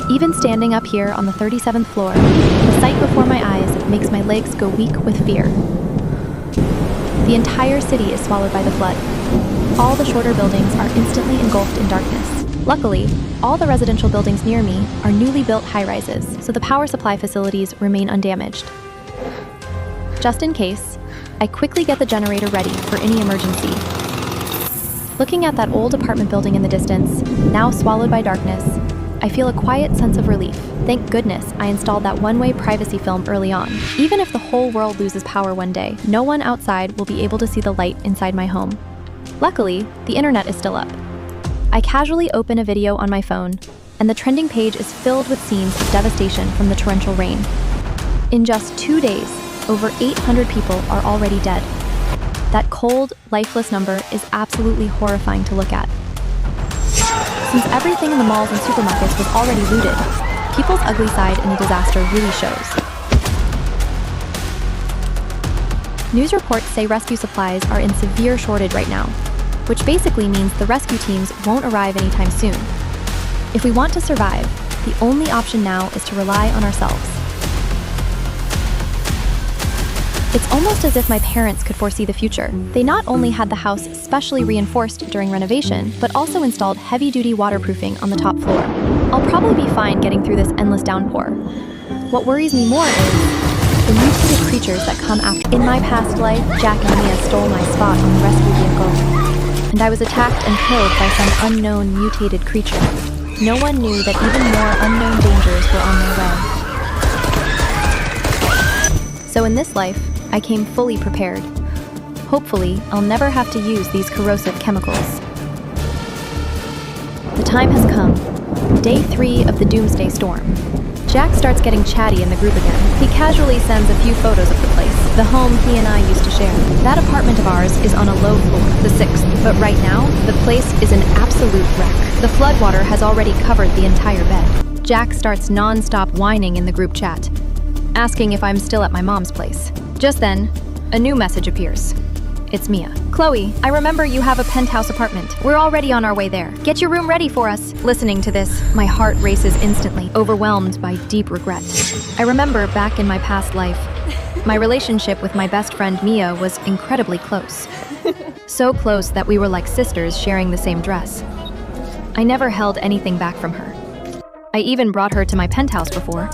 Even standing up here on the 37th floor, the sight before my eyes makes my legs go weak with fear. The entire city is swallowed by the flood. All the shorter buildings are instantly engulfed in darkness. Luckily, all the residential buildings near me are newly built high-rises, so the power supply facilities remain undamaged. Just in case, I quickly get the generator ready for any emergency. Looking at that old apartment building in the distance, now swallowed by darkness, I feel a quiet sense of relief. Thank goodness I installed that one-way privacy film early on. Even if the whole world loses power one day, no one outside will be able to see the light inside my home. Luckily, the internet is still up. I casually open a video on my phone, and the trending page is filled with scenes of devastation from the torrential rain. In just 2 days, over 800 people are already dead. That cold, lifeless number is absolutely horrifying to look at. Since everything in the malls and supermarkets was already looted, people's ugly side in a disaster really shows. News reports say rescue supplies are in severe shortage right now, which basically means the rescue teams won't arrive anytime soon. If we want to survive, the only option now is to rely on ourselves. It's almost as if my parents could foresee the future. They not only had the house specially reinforced during renovation, but also installed heavy-duty waterproofing on the top floor. I'll probably be fine getting through this endless downpour. What worries me more is the mutated creatures that come after. In my past life, Jack and Mia stole my spot on the rescue vehicle, and I was attacked and killed by some unknown mutated creature. No one knew that even more unknown dangers were on their way. So in this life, I came fully prepared. Hopefully, I'll never have to use these corrosive chemicals. The time has come. Day 3 of the Doomsday Storm. Jack starts getting chatty in the group again. He casually sends a few photos of the place, the home he and I used to share. That apartment of ours is on a low floor, the 6th, but right now, the place is an absolute wreck. The floodwater has already covered the entire bed. Jack starts non-stop whining in the group chat, asking if I'm still at my mom's place. Just then, a new message appears. It's Mia. Chloe, I remember you have a penthouse apartment. We're already on our way there. Get your room ready for us. Listening to this, my heart races instantly, overwhelmed by deep regret. I remember back in my past life, my relationship with my best friend Mia was incredibly close. So close that we were like sisters sharing the same dress. I never held anything back from her. I even brought her to my penthouse before.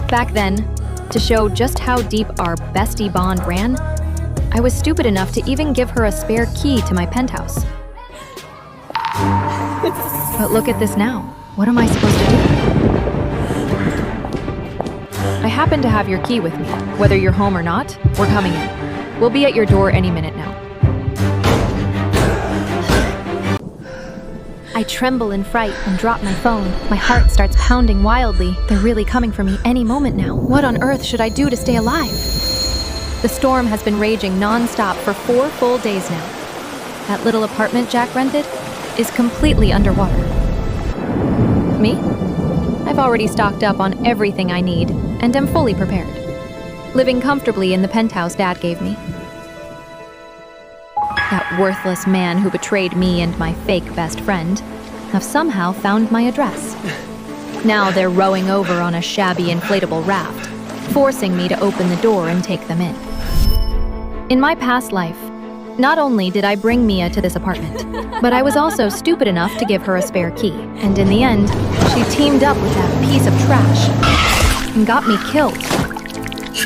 Back then, to show just how deep our bestie bond ran, I was stupid enough to even give her a spare key to my penthouse. But look at this now. What am I supposed to do? I happen to have your key with me. Whether you're home or not, we're coming in. We'll be at your door any minute now. I tremble in fright and drop my phone. My heart starts pounding wildly. They're really coming for me any moment now. What on earth should I do to stay alive? The storm has been raging non-stop for 4 full days now. That little apartment Jack rented is completely underwater. Me? I've already stocked up on everything I need and am fully prepared, living comfortably in the penthouse Dad gave me. That worthless man who betrayed me and my fake best friend have somehow found my address. Now they're rowing over on a shabby inflatable raft, forcing me to open the door and take them in. In my past life, not only did I bring Mia to this apartment, but I was also stupid enough to give her a spare key. And in the end, she teamed up with that piece of trash and got me killed.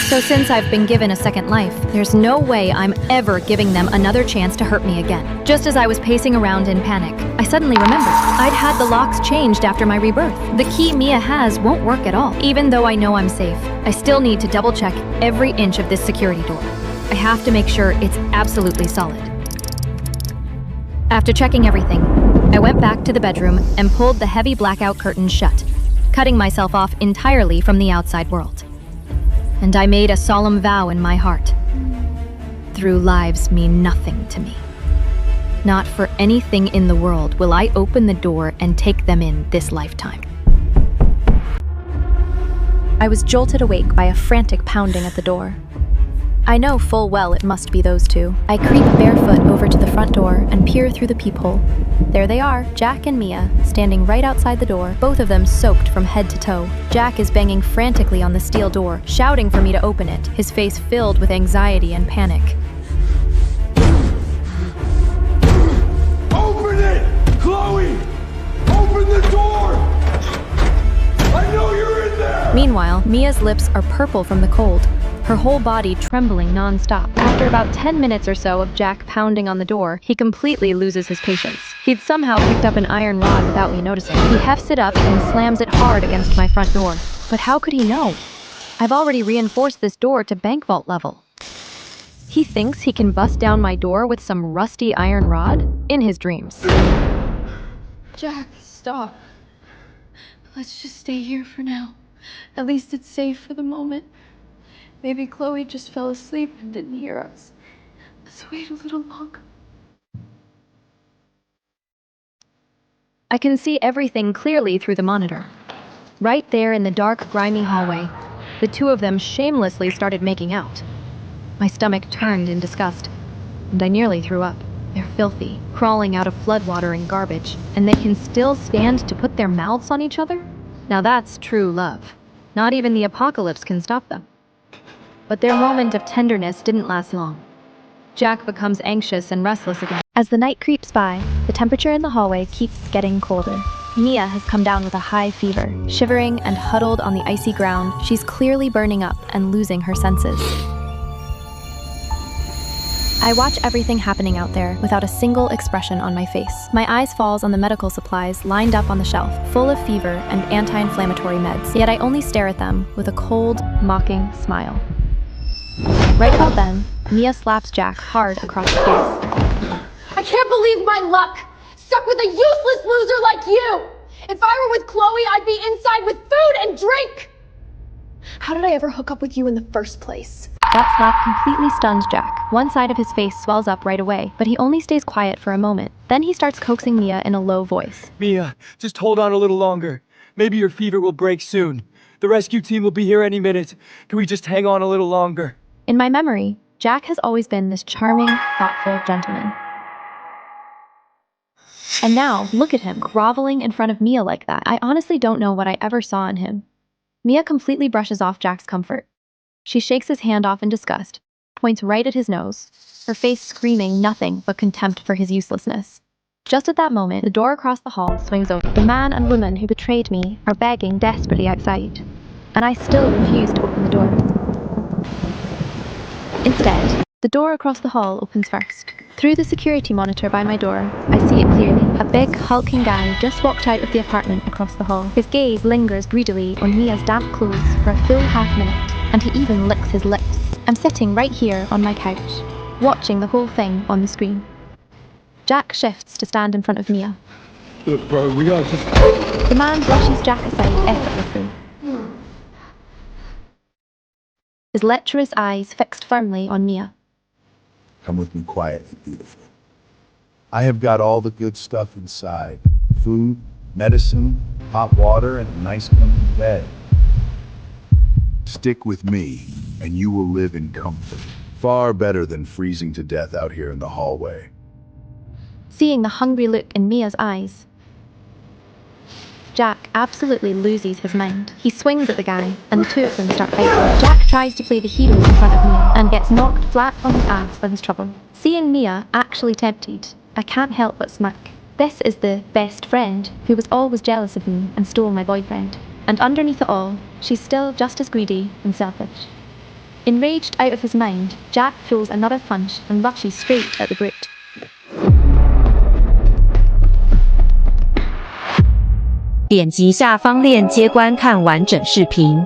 So since I've been given a second life, there's no way I'm ever giving them another chance to hurt me again. Just as I was pacing around in panic, I suddenly remembered I'd had the locks changed after my rebirth. The key Mia has won't work at all. Even though I know I'm safe, I still need to double check every inch of this security door. I have to make sure it's absolutely solid. After checking everything, I went back to the bedroom and pulled the heavy blackout curtains shut, cutting myself off entirely from the outside world. And I made a solemn vow in my heart. Through lives mean nothing to me. Not for anything in the world will I open the door and take them in this lifetime. I was jolted awake by a frantic pounding at the door. I know full well it must be those two. I creep barefoot over to the front door and peer through the peephole. There they are, Jack and Mia, standing right outside the door, both of them soaked from head to toe. Jack is banging frantically on the steel door, shouting for me to open it, his face filled with anxiety and panic. Open it! Chloe! Open the door! I know you're in there! Meanwhile, Mia's lips are purple from the cold, her whole body trembling non-stop. After about 10 minutes or so of Jack pounding on the door, he completely loses his patience. He'd somehow picked up an iron rod without me noticing. He hefts it up and slams it hard against my front door. But how could he know? I've already reinforced this door to bank vault level. He thinks he can bust down my door with some rusty iron rod? In his dreams. Jack, stop. Let's just stay here for now. At least it's safe for the moment. Maybe Chloe just fell asleep and didn't hear us. Let's wait a little longer. I can see everything clearly through the monitor. Right there in the dark, grimy hallway, the two of them shamelessly started making out. My stomach turned in disgust, and I nearly threw up. They're filthy, crawling out of floodwater and garbage, and they can still stand to put their mouths on each other? Now that's true love. Not even the apocalypse can stop them. But their moment of tenderness didn't last long. Jack becomes anxious and restless again. As the night creeps by, the temperature in the hallway keeps getting colder. Mia has come down with a high fever. Shivering and huddled on the icy ground, she's clearly burning up and losing her senses. I watch everything happening out there without a single expression on my face. My eyes falls on the medical supplies lined up on the shelf, full of fever and anti-inflammatory meds, yet I only stare at them with a cold, mocking smile. Right about then, Mia slaps Jack hard across the face. I can't believe my luck! Stuck with a useless loser like you! If I were with Chloe, I'd be inside with food and drink! How did I ever hook up with you in the first place? That slap completely stuns Jack. One side of his face swells up right away, but he only stays quiet for a moment. Then he starts coaxing Mia in a low voice. Mia, just hold on a little longer. Maybe your fever will break soon. The rescue team will be here any minute. Can we just hang on a little longer? In my memory, Jack has always been this charming, thoughtful gentleman. And now, look at him, groveling in front of Mia like that. I honestly don't know what I ever saw in him. Mia completely brushes off Jack's comfort. She shakes his hand off in disgust, points right at his nose, her face screaming nothing but contempt for his uselessness. Just at that moment, the door across the hall swings open. The man and woman who betrayed me are begging desperately outside, and I still refuse to open the door. Instead, the door across the hall opens first. Through the security monitor by my door, I see it clearly. A big, hulking guy just walked out of the apartment across the hall. His gaze lingers greedily on Mia's damp clothes for a full half-minute, and he even licks his lips. I'm sitting right here on my couch, watching the whole thing on the screen. Jack shifts to stand in front of Mia. Look, bro, we gotta just... The man brushes Jack aside effortlessly, his lecherous eyes fixed firmly on Mia. Come with me quietly, beautiful. I have got all the good stuff inside. Food, medicine, hot water, and a nice comfy bed. Stick with me, and you will live in comfort. Far better than freezing to death out here in the hallway. Seeing the hungry look in Mia's eyes, Jack absolutely loses his mind. He swings at the guy, and the two of them start fighting. Jack tries to play the hero in front of Mia, and gets knocked flat on his ass by his trouble. Seeing Mia actually tempted, I can't help but smirk. This is the best friend who was always jealous of me and stole my boyfriend. And underneath it all, she's still just as greedy and selfish. Enraged out of his mind, Jack pulls another punch and rushes straight at the brute. 点击下方链接观看完整视频。